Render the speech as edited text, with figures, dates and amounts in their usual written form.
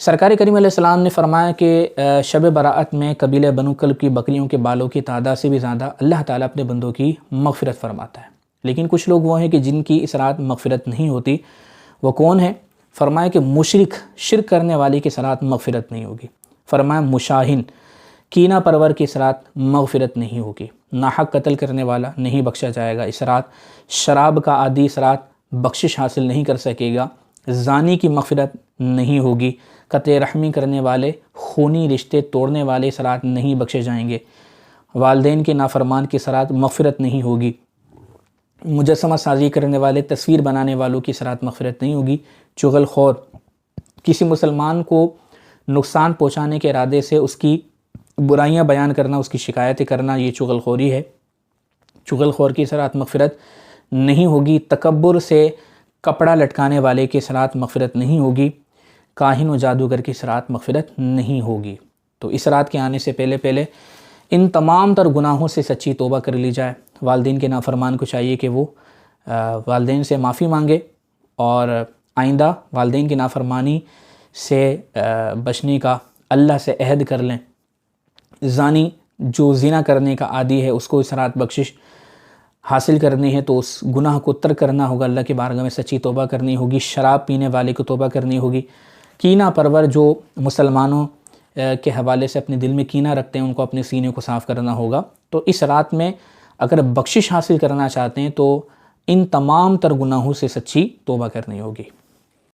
سرکار کریم علیہ السلام نے فرمایا کہ شب براءت میں قبیلہ بنو کلب کی بکریوں کے بالوں کی تعداد سے بھی زیادہ اللہ تعالیٰ اپنے بندوں کی مغفرت فرماتا ہے۔ لیکن کچھ لوگ وہ ہیں کہ جن کی اس رات مغفرت نہیں ہوتی۔ وہ کون ہے؟ فرمایا کہ مشرک، شرک کرنے والے کی اس رات مغفرت نہیں ہوگی۔ فرمایا مشاہن، کینہ پرور کی اس رات مغفرت نہیں ہوگی۔ ناحق قتل کرنے والا نہیں بخشا جائے گا اس رات۔ شراب کا عادی اس رات بخشش حاصل نہیں کر سکے گا۔ زانی کی مغفرت نہیں ہوگی۔ قطع رحمی کرنے والے، خونی رشتے توڑنے والے اس رات نہیں بخشے جائیں گے۔ والدین کے نافرمان کی اس رات مغفرت نہیں ہوگی۔ مجسمہ سازی کرنے والے، تصویر بنانے والوں کی اس رات مغفرت نہیں ہوگی۔ چغل خور، کسی مسلمان کو نقصان پہنچانے کے ارادے سے اس کی برائیاں بیان کرنا، اس کی شکایتیں کرنا، یہ چغل خوری ہے۔ چغل خور کی اس رات مغفرت نہیں ہوگی۔ تکبر سے کپڑا لٹکانے والے کی اس رات مغفرت نہیں ہوگی۔ کاہن و جادوگر کی اس رات مغفرت نہیں ہوگی۔ تو اس رات کے آنے سے پہلے ان تمام تر گناہوں سے سچی توبہ کر لی جائے۔ والدین کے نافرمان کو چاہیے کہ وہ والدین سے معافی مانگے اور آئندہ والدین کی نافرمانی سے بچنے کا اللہ سے عہد کر لیں۔ زانی جو زنا کرنے کا عادی ہے، اس کو اس رات بخشش حاصل کرنی ہے تو اس گناہ کو ترک کرنا ہوگا، اللہ کی بارگاہ میں سچی توبہ کرنی ہوگی۔ شراب پینے والے کو توبہ کرنی ہوگی۔ کینہ پرور جو مسلمانوں کے حوالے سے اپنے دل میں کینہ رکھتے ہیں، ان کو اپنے سینے کو صاف کرنا ہوگا۔ تو اس رات میں اگر بخشش حاصل کرنا چاہتے ہیں تو ان تمام تر گناہوں سے سچی توبہ کرنی ہوگی۔